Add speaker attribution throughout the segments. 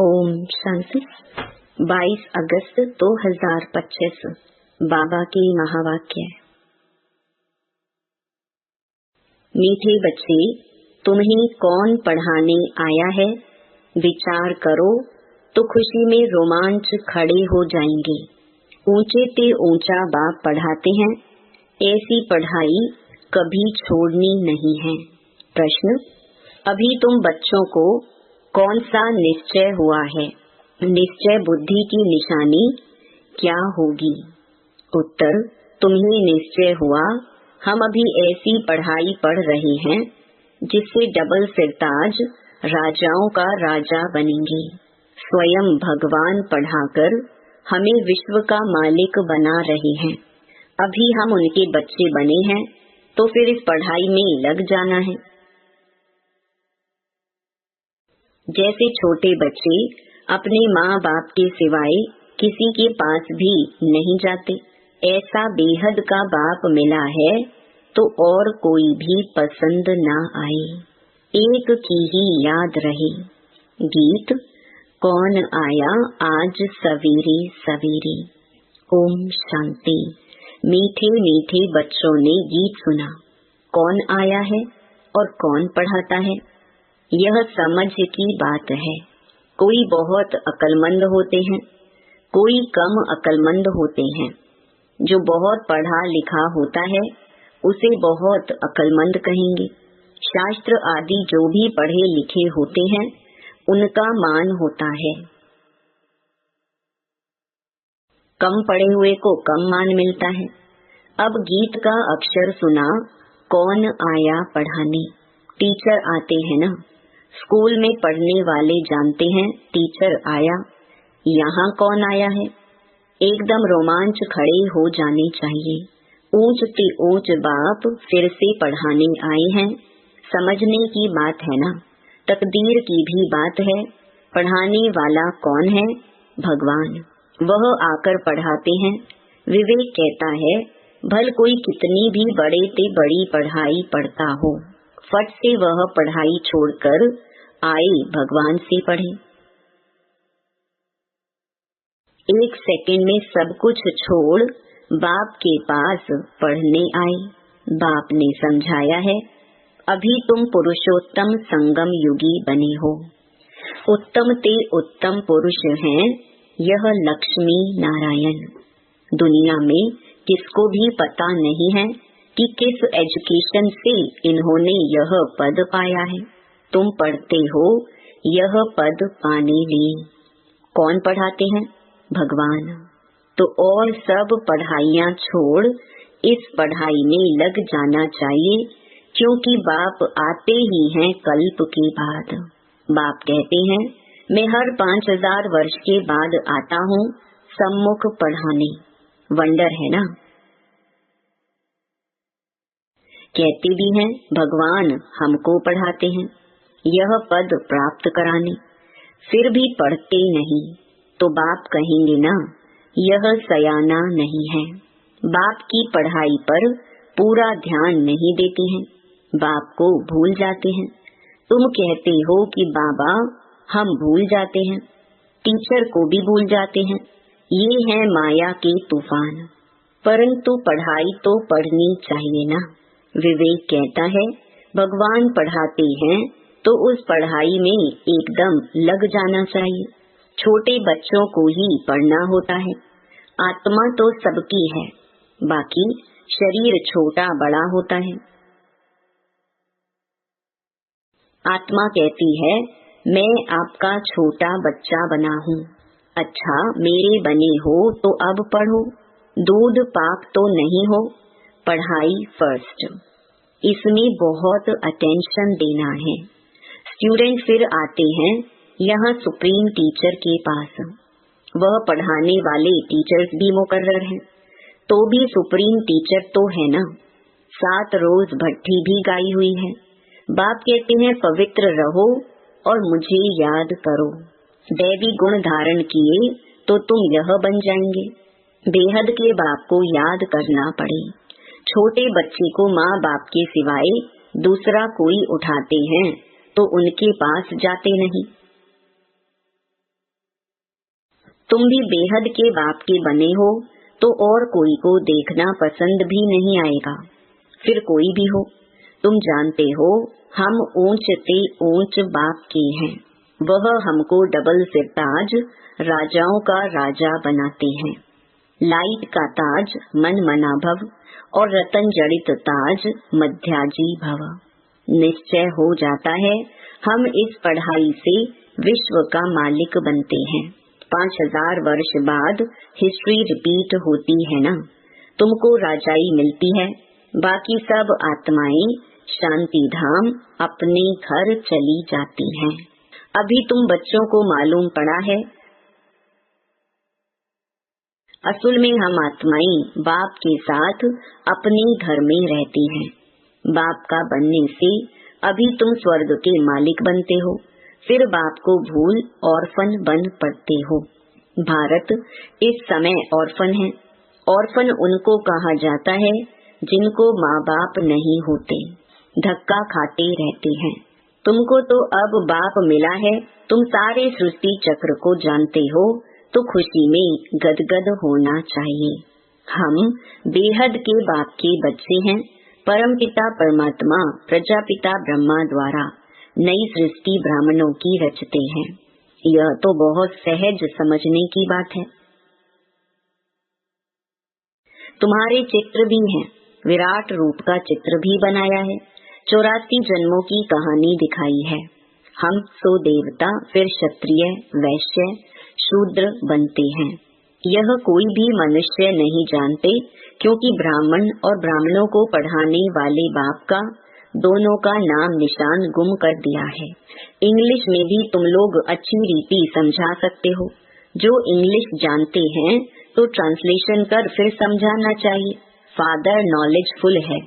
Speaker 1: ओम शांति। 22 अगस्त 2025 बाबा की महावाक्य। मीठे बच्चे, तुम्हें कौन पढ़ाने आया है? विचार करो तो खुशी में रोमांच खड़े हो जाएंगे। ऊंचे ते ऊंचा बाप पढ़ाते हैं, ऐसी पढ़ाई कभी छोड़नी नहीं है। प्रश्न: अभी तुम बच्चों को कौन सा निश्चय हुआ है? निश्चय बुद्धि की निशानी क्या होगी? उत्तर: तुम्हें निश्चय हुआ हम अभी ऐसी पढ़ाई पढ़ रहे हैं जिससे डबल सिरताज राजाओं का राजा बनेंगे। स्वयं भगवान पढ़ाकर हमें विश्व का मालिक बना रहे हैं। अभी हम उनके बच्चे बने हैं तो फिर इस पढ़ाई में लग जाना है। जैसे छोटे बच्चे अपने माँ बाप के सिवाय किसी के पास भी नहीं जाते, ऐसा बेहद का बाप मिला है तो और कोई भी पसंद ना आए, एक की ही याद रहे। गीत: कौन आया आज सवेरे सवेरे। ओम शांति। मीठे मीठे बच्चों ने गीत सुना। कौन आया है और कौन पढ़ाता है, यह समझ की बात है। कोई बहुत अक्लमंद होते हैं, कोई कम अक्लमंद होते हैं। जो बहुत पढ़ा लिखा होता है उसे बहुत अक्लमंद कहेंगे। शास्त्र आदि जो भी पढ़े लिखे होते हैं उनका मान होता है। कम पढ़े हुए को कम मान मिलता है। अब गीत का अक्षर सुना, कौन आया पढ़ाने। टीचर आते हैं ना, स्कूल में पढ़ने वाले जानते हैं टीचर आया। यहाँ कौन आया है? एकदम रोमांच खड़े हो जाने चाहिए। ऊंच ते ऊंच बाप फिर से पढ़ाने आए हैं। समझने की बात है ना, तकदीर की भी बात है। पढ़ाने वाला कौन है? भगवान। वह आकर पढ़ाते हैं। विवेक कहता है, भल कोई कितनी भी बड़े ते बड़ी पढ़ाई पढ़ता हो, फट से वह पढ़ाई छोड़कर आए भगवान से पढ़े। एक सेकंड में सब कुछ छोड़ बाप के पास पढ़ने आए। बाप ने समझाया है, अभी तुम पुरुषोत्तम संगम युगी बने हो। उत्तम ते उत्तम पुरुष हैं यह लक्ष्मी नारायण। दुनिया में किसको भी पता नहीं है कि किस एजुकेशन से इन्होंने यह पद पाया है। तुम पढ़ते हो यह पद पाने लिए। कौन पढ़ाते हैं? भगवान। तो और सब पढ़ाइयाँ छोड़ इस पढ़ाई में लग जाना चाहिए, क्योंकि बाप आते ही हैं कल्प के बाद। बाप कहते हैं, मैं हर 5000 वर्ष के बाद आता हूँ सम्मुख पढ़ाने। वंडर है ना। कहते भी हैं, भगवान हमको पढ़ाते हैं यह पद प्राप्त कराने, फिर भी पढ़ते नहीं तो बाप कहेंगे ना यह सयाना नहीं है। बाप की पढ़ाई पर पूरा ध्यान नहीं देते हैं, बाप को भूल जाते हैं। तुम कहते हो कि बाबा हम भूल जाते हैं, टीचर को भी भूल जाते हैं। ये है माया के तूफान। परंतु पढ़ाई तो पढ़नी चाहिए ना। विवेक कहता है, भगवान पढ़ाते हैं तो उस पढ़ाई में एकदम लग जाना चाहिए। छोटे बच्चों को ही पढ़ना होता है। आत्मा तो सबकी है, बाकी शरीर छोटा बड़ा होता है। आत्मा कहती है, मैं आपका छोटा बच्चा बना हूँ। अच्छा, मेरे बने हो तो अब पढ़ो। दूध पाक तो नहीं हो, पढ़ाई फर्स्ट। इसमें बहुत अटेंशन देना है। स्टूडेंट फिर आते हैं यहाँ सुप्रीम टीचर के पास। वह पढ़ाने वाले टीचर्स भी मुकर्रर हैं, तो भी सुप्रीम टीचर तो है ना। 7 रोज भट्टी भी गाई हुई है। बाप कहते हैं, पवित्र रहो और मुझे याद करो। दैवी गुण धारण किए तो तुम यह बन जाएंगे। बेहद के बाप को याद करना पड़े। छोटे बच्चे को माँ बाप के सिवाय दूसरा कोई उठाते हैं तो उनके पास जाते नहीं। तुम भी बेहद के बाप के बने हो तो और कोई को देखना पसंद भी नहीं आएगा। फिर कोई भी हो, तुम जानते हो हम ऊंच ते ऊंच बाप के हैं। वह हमको डबल सिरताज राजाओं का राजा बनाते हैं। लाइट का ताज मन मना भव और रतन जड़ित ताज मध्याजी भव। निश्चय हो जाता है हम इस पढ़ाई से विश्व का मालिक बनते हैं। 5000 वर्ष बाद हिस्ट्री रिपीट होती है ना। तुमको राजाई मिलती है, बाकी सब आत्माएं शांति धाम अपने घर चली जाती हैं। अभी तुम बच्चों को मालूम पड़ा है, असल में हम आत्माएं बाप के साथ अपने घर में रहती हैं। बाप का बनने से अभी तुम स्वर्ग के मालिक बनते हो, फिर बाप को भूल ऑर्फन बन पड़ते हो। भारत इस समय ऑर्फन है। ऑर्फन उनको कहा जाता है जिनको माँ बाप नहीं होते, धक्का खाते रहते हैं। तुमको तो अब बाप मिला है, तुम सारे सृष्टि चक्र को जानते हो, तो खुशी में गदगद होना चाहिए। हम बेहद के बाप के बच्चे हैं। परमपिता परमात्मा प्रजापिता ब्रह्मा द्वारा नई सृष्टि ब्राह्मणों की रचते हैं। यह तो बहुत सहज समझने की बात है। तुम्हारे चित्र भी हैं, विराट रूप का चित्र भी बनाया है। 84 जन्मों की कहानी दिखाई है। हम सो देवता, फिर क्षत्रिय, वैश्य, शूद्र बनते हैं। यह कोई भी मनुष्य नहीं जानते, क्योंकि ब्राह्मण और ब्राह्मणों को पढ़ाने वाले बाप का दोनों का नाम निशान गुम कर दिया है। इंग्लिश में भी तुम लोग अच्छी रीति समझा सकते हो। जो इंग्लिश जानते हैं तो ट्रांसलेशन कर फिर समझाना चाहिए। फादर नॉलेजफुल है,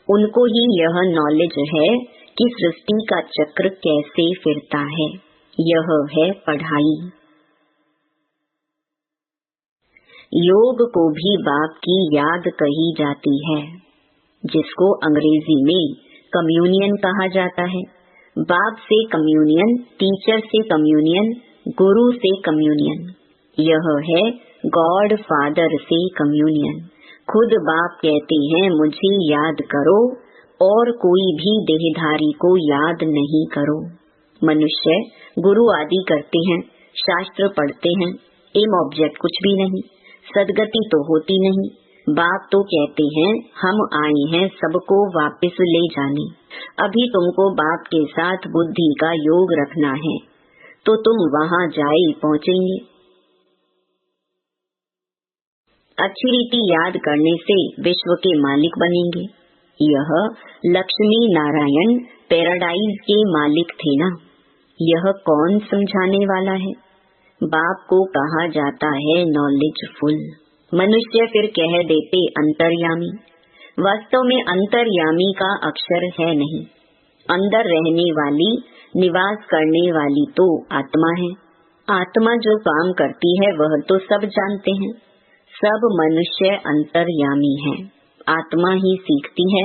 Speaker 1: उनको ही यह नॉलेज है कि सृष्टि का चक्र कैसे फिरता है। यह है पढ़ाई। योग को भी बाप की याद कही जाती है, जिसको अंग्रेजी में कम्युनियन कहा जाता है। बाप से कम्युनियन, टीचर से कम्युनियन, गुरु से कम्युनियन। यह है गॉड फादर से कम्युनियन। खुद बाप कहते हैं मुझे याद करो और कोई भी देहधारी को याद नहीं करो। मनुष्य गुरु आदि करते हैं, शास्त्र पढ़ते हैं, एम ऑब्जेक्ट कुछ भी नहीं, सदगति तो होती नहीं। बाप तो कहते हैं हम आए हैं सबको वापस ले जाने। अभी तुमको बाप के साथ बुद्धि का योग रखना है, तो तुम वहाँ जाए पहुँचेंगे। अच्छी रीति याद करने से विश्व के मालिक बनेंगे। यह लक्ष्मी नारायण पैराडाइज के मालिक थे ना। यह कौन समझाने वाला है? बाप को कहा जाता है नॉलेजफुल। मनुष्य फिर कह देते अंतर्यामी। वास्तव में अंतर्यामी का अक्षर है नहीं। अंदर रहने वाली, निवास करने वाली तो आत्मा है। आत्मा जो काम करती है वह तो सब जानते हैं। सब मनुष्य अंतर्यामी है, आत्मा ही सीखती है।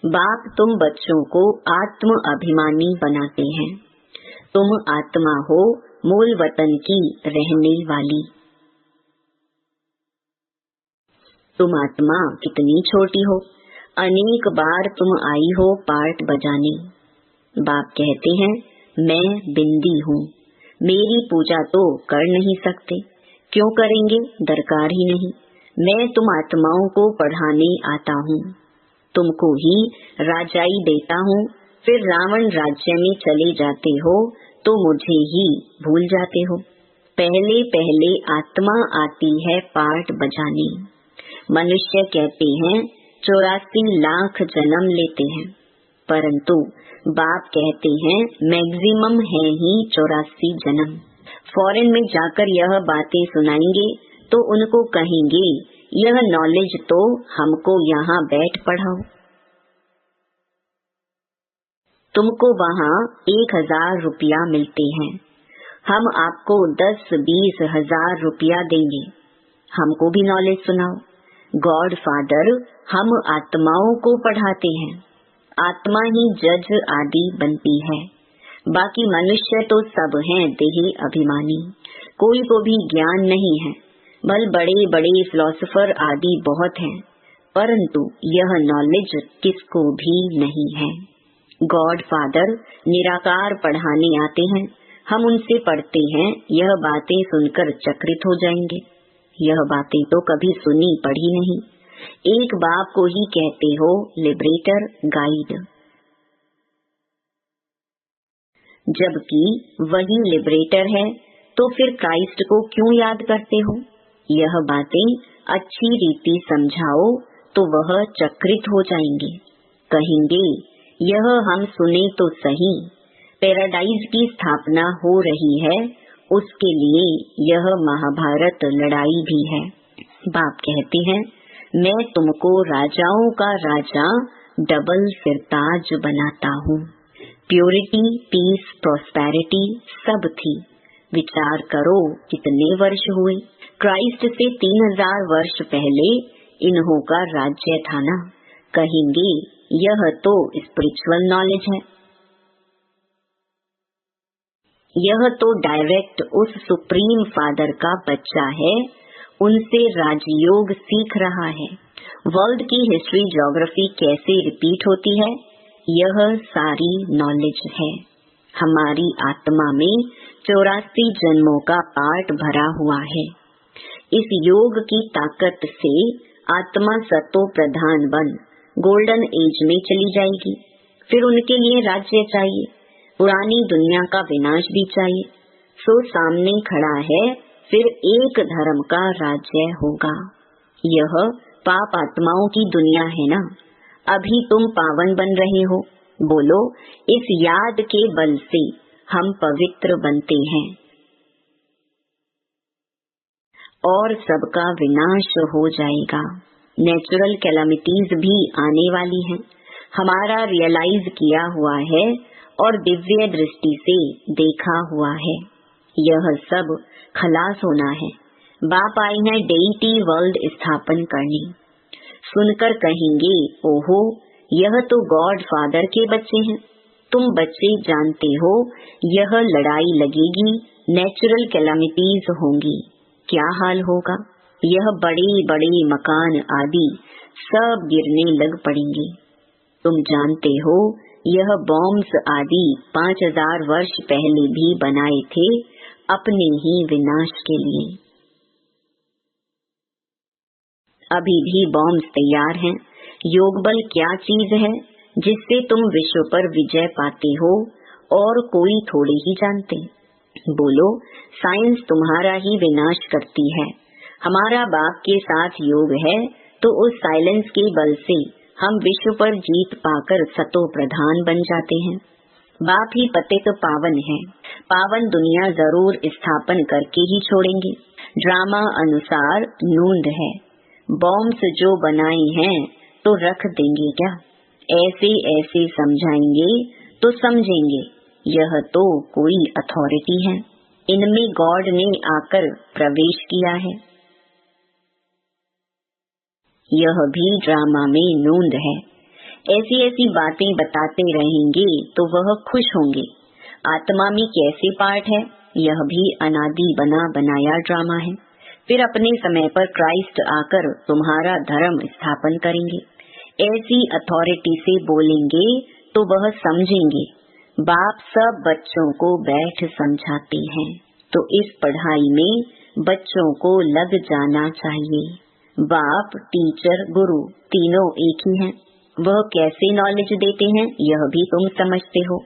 Speaker 1: बाप तुम बच्चों को आत्म अभिमानी बनाते हैं। तुम आत्मा हो, मूल वतन की रहने वाली। तुम आत्मा कितनी छोटी हो, अनेक बार तुम आई हो पार्ट बजाने। बाप कहते हैं मैं बिंदी हूँ, मेरी पूजा तो कर नहीं सकते। क्यों करेंगे, दरकार ही नहीं। मैं तुम आत्माओं को पढ़ाने आता हूँ, तुमको ही राजाई देता हूँ। फिर रावण राज्य में चले जाते हो तो मुझे ही भूल जाते हो। पहले पहले आत्मा आती है पार्ट बजाने। मनुष्य कहते हैं 84 लाख जन्म लेते हैं, परंतु बाप कहते हैं मैक्सिमम है ही 84 जन्म। फॉरेन में जाकर यह बातें सुनाएंगे तो उनको कहेंगे यह नॉलेज तो हमको यहाँ बैठ पढ़ाओ। तुमको वहाँ 1000 रुपया मिलते हैं, हम आपको 10-20 हजार रुपया देंगे, हमको भी नॉलेज सुनाओ। गॉड फादर हम आत्माओं को पढ़ाते हैं, आत्मा ही जज आदि बनती है। बाकी मनुष्य तो सब हैं देही अभिमानी, कोई को भी ज्ञान नहीं है। बल बड़े बड़े फिलोसोफर आदि बहुत हैं, परंतु यह नॉलेज किसको भी नहीं है। गॉड फादर निराकार पढ़ाने आते हैं, हम उनसे पढ़ते हैं, यह बातें सुनकर चकित हो जाएंगे। यह बातें तो कभी सुनी पढ़ी नहीं। एक बाप को ही कहते हो लिबरेटर, गाइड, जबकि वही लिबरेटर है, तो फिर क्राइस्ट को क्यों याद करते हो? यह बातें अच्छी रीति समझाओ तो वह चकित हो जाएंगे, कहेंगे यह हम सुने तो सही, पैराडाइज की स्थापना हो रही है, उसके लिए यह महाभारत लड़ाई भी है। बाप कहते हैं मैं तुमको राजाओं का राजा डबल सिरताज बनाता हूँ। प्योरिटी, पीस, प्रॉस्पेरिटी सब थी। विचार करो कितने वर्ष हुए। क्राइस्ट से 3000 वर्ष पहले इन्हों का राज्य था ना। कहेंगे यह तो स्पिरिचुअल नॉलेज है, यह तो डायरेक्ट उस सुप्रीम फादर का बच्चा है, उनसे राजयोग सीख रहा है। वर्ल्ड की हिस्ट्री, ज्योग्राफी कैसे रिपीट होती है, यह सारी नॉलेज है। हमारी आत्मा में 84 जन्मों का पार्ट भरा हुआ है। इस योग की ताकत से आत्मा सतो प्रधान बन गोल्डन एज में चली जाएगी। फिर उनके लिए राज्य चाहिए, पुरानी दुनिया का विनाश भी चाहिए। सो सामने खड़ा है, फिर एक धर्म का राज्य होगा। यह पाप आत्माओं की दुनिया है ना। अभी तुम पावन बन रहे हो, बोलो इस याद के बल से हम पवित्र बनते हैं और सबका विनाश हो जाएगा। नेचुरल कैलामिटीज भी आने वाली हैं, हमारा रियलाइज किया हुआ है और दिव्य दृष्टि से देखा हुआ है। यह सब खलास होना है। बाप आए हैं डेइटी वर्ल्ड स्थापन करने। सुनकर कहेंगे ओहो यह तो गॉड फादर के बच्चे हैं। तुम बच्चे जानते हो यह लड़ाई लगेगी, नेचुरल कैलामिटीज होंगी, क्या हाल होगा। यह बड़े बड़े मकान आदि सब गिरने लग पड़ेंगे। तुम जानते हो यह बॉम्ब्स आदि 5000 वर्ष पहले भी बनाए थे अपने ही विनाश के लिए। अभी भी बॉम्ब्स तैयार हैं। योग बल क्या चीज है जिससे तुम विश्व पर विजय पाते हो और कोई थोड़े ही जानते। बोलो साइंस तुम्हारा ही विनाश करती है। हमारा बाप के साथ योग है तो उस साइलेंस के बल से हम विश्व पर जीत पाकर सतो प्रधान बन जाते हैं। बाप ही पतित पावन है, पावन दुनिया जरूर स्थापन करके ही छोड़ेंगे। ड्रामा अनुसार नूंद है, बॉम्ब्स जो बनाए हैं तो रख देंगे क्या? ऐसे ऐसे समझाएंगे तो समझेंगे यह तो कोई अथॉरिटी है, इनमें गॉड ने आकर प्रवेश किया है। यह भी ड्रामा में नूंद है। ऐसी ऐसी बातें बताते रहेंगे तो वह खुश होंगे। आत्मा में कैसे पार्ट है, यह भी अनादि बना बनाया ड्रामा है। फिर अपने समय पर क्राइस्ट आकर तुम्हारा धर्म स्थापन करेंगे। ऐसी अथॉरिटी से बोलेंगे तो वह समझेंगे। बाप सब बच्चों को बैठ समझाते हैं, तो इस पढ़ाई में बच्चों को लग जाना चाहिए। बाप, टीचर, गुरु तीनों एक ही हैं। वह कैसे नॉलेज देते हैं यह भी तुम समझते हो।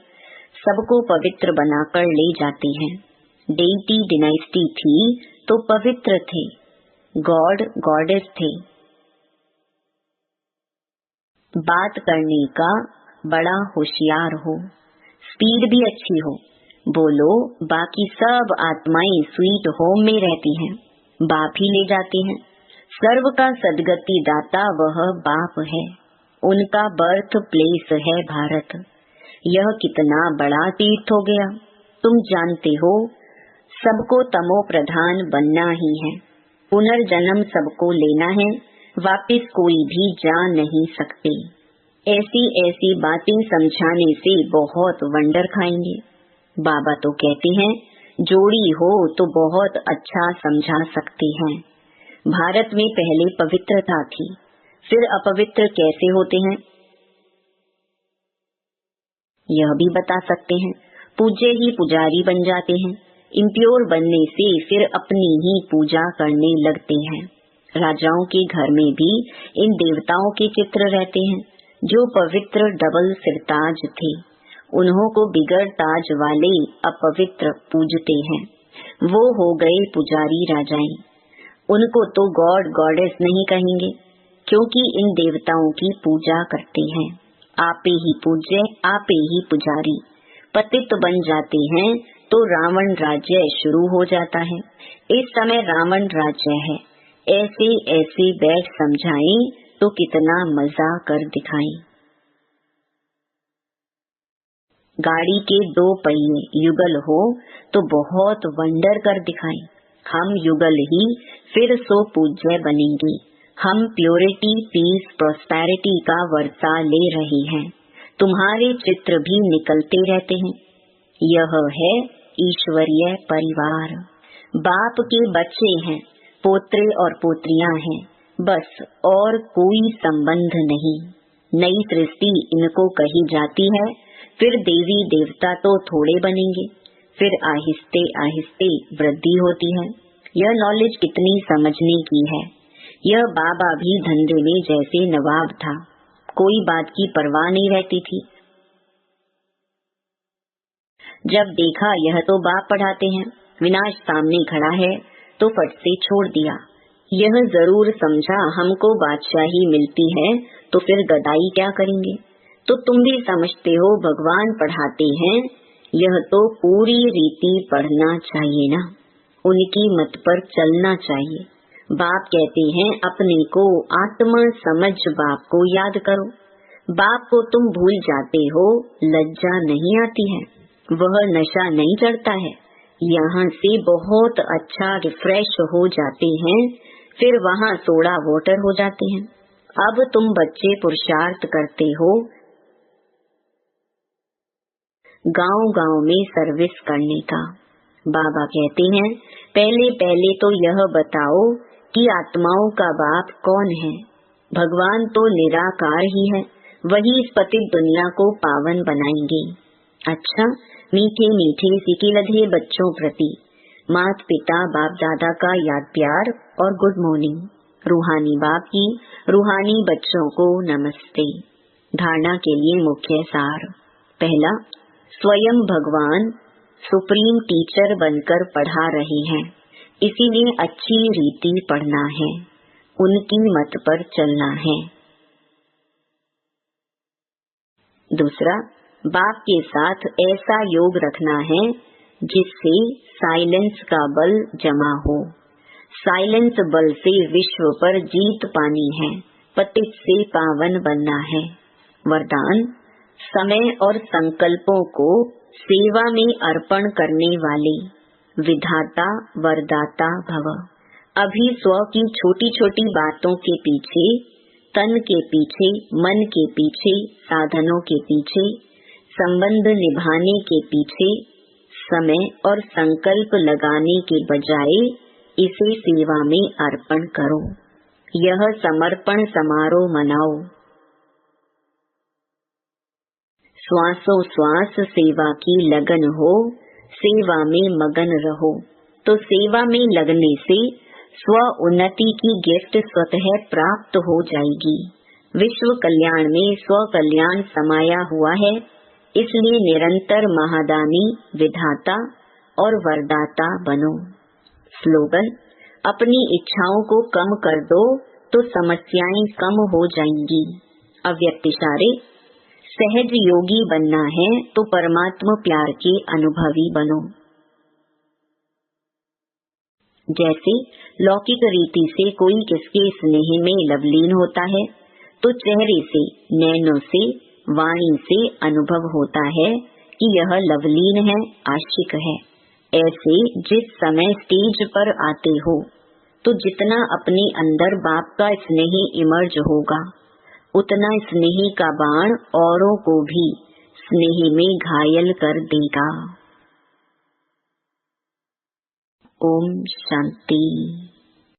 Speaker 1: सबको पवित्र बनाकर ले जाते हैं। डेइटी डिनाइस्टी थी तो पवित्र थे, गॉड गॉडेस थे। बात करने का बड़ा होशियार हो, स्पीड भी अच्छी हो। बोलो बाकी सब आत्माएं स्वीट होम में रहती हैं, बाप ही ले जाते हैं। सर्व का सदगति दाता वह बाप है, उनका बर्थ प्लेस है भारत। यह कितना बड़ा तीर्थ हो गया। तुम जानते हो सबको तमो प्रधान बनना ही है, पुनर्जन्म सबको लेना है, वापिस कोई भी जा नहीं सकते। ऐसी ऐसी बातें समझाने से बहुत वंडर खाएंगे। बाबा तो कहते हैं जोड़ी हो तो बहुत अच्छा समझा सकते हैं। भारत में पहले पवित्रता थी, फिर अपवित्र कैसे होते हैं यह भी बता सकते हैं। पूज्य ही पुजारी बन जाते हैं। इम्प्योर बनने से फिर अपनी ही पूजा करने लगते हैं। राजाओं के घर में भी इन देवताओं के चित्र रहते हैं जो पवित्र डबल सिरताज थे। उन्हों को बिगड़ ताज वाले अपवित्र पूजते हैं। वो हो गए पुजारी राजाएं। उनको तो गॉड गॉडेस नहीं कहेंगे, क्योंकि इन देवताओं की पूजा करते हैं। आपे ही पूज्य, आपे ही पुजारी। पतित बन जाते हैं तो रावण राज्य शुरू हो जाता है। इस समय रावण राज्य है। ऐसे ऐसे बैठ समझाएं तो कितना मजा कर दिखाएं। गाड़ी के 2 पहिए युगल हो तो बहुत वंडर कर दिखाएं। हम युगल ही फिर सो पूज्य बनेंगे। हम प्योरिटी, पीस, प्रॉस्पेरिटी का वर्षा ले रहे हैं। तुम्हारे चित्र भी निकलते रहते हैं। यह है ईश्वरीय परिवार। बाप के बच्चे हैं, पोत्रे और पोत्रियां हैं, बस और कोई संबंध नहीं। नई सृष्टि इनको कही जाती है। फिर देवी देवता तो थोड़े बनेंगे, फिर आहिस्ते आहिस्ते वृद्धि होती है। यह नॉलेज कितनी समझने की है। यह बाबा भी धंधे में जैसे नवाब था, कोई बात की परवाह नहीं रहती थी। जब देखा यह तो बाप पढ़ाते हैं, विनाश सामने खड़ा है तो फट से छोड़ दिया। यह जरूर समझा हमको बादशाही मिलती है तो फिर गदाई क्या करेंगे। तो तुम भी समझते हो भगवान पढ़ाते हैं, यह तो पूरी रीति पढ़ना चाहिए ना, उनकी मत पर चलना चाहिए। बाप कहते हैं अपने को आत्मा समझ बाप को याद करो। बाप को तुम भूल जाते हो, लज्जा नहीं आती है, वह नशा नहीं चढ़ता है। यहाँ से बहुत अच्छा रिफ्रेश हो जाते हैं, फिर वहाँ सोडा वाटर हो जाते हैं। अब तुम बच्चे पुरुषार्थ करते हो गांव-गांव में सर्विस करने का। बाबा कहते हैं पहले पहले तो यह बताओ कि आत्माओं का बाप कौन है। भगवान तो निराकार ही है, वही इस पतित दुनिया को पावन बनाएंगे। अच्छा, मीठे मीठे सीखे लधे बच्चों प्रति माता पिता बाप दादा का याद प्यार और गुड मॉर्निंग। रूहानी बाप की रूहानी बच्चों को नमस्ते। धारणा के लिए मुख्य सार। पहला, स्वयं भगवान सुप्रीम टीचर बनकर पढ़ा रहे हैं, इसीलिए अच्छी रीति पढ़ना है, उनकी मत पर चलना है। दूसरा, बाप के साथ ऐसा योग रखना है जिससे साइलेंस का बल जमा हो। साइलेंस बल से विश्व पर जीत पानी है, पतित से पावन बनना है। वरदान, समय और संकल्पों को सेवा में अर्पण करने वाले विधाता वरदाता भव। अभी स्व की छोटी छोटी बातों के पीछे, तन के पीछे, मन के पीछे, साधनों के पीछे, संबंध निभाने के पीछे समय और संकल्प लगाने के बजाय इसे सेवा में अर्पण करो। यह समर्पण समारोह मनाओ। श्वासोश्वास सेवा की लगन हो, सेवा में मगन रहो, तो सेवा में लगने से स्व उन्नति की गिफ्ट स्वतः प्राप्त हो जाएगी। विश्व कल्याण में स्व कल्याण समाया हुआ है, इसलिए निरंतर महादानी विधाता और वरदाता बनो। स्लोगन, अपनी इच्छाओं को कम कर दो तो समस्याएं कम हो जाएंगी। अव्यक्त इशारे, सहज योगी बनना है तो परमात्मा प्यार के अनुभवी बनो। जैसे लौकिक रीति से कोई किसके स्नेह में लवलीन होता है तो चेहरे से, नैनों से, वाणी से अनुभव होता है कि यह लवलीन है, आशिक है। ऐसे जिस समय स्टेज पर आते हो तो जितना अपने अंदर बाप का स्नेह इमर्ज होगा, उतना स्नेह का बाण औरों को भी स्नेह में घायल कर देगा। ओम शांति।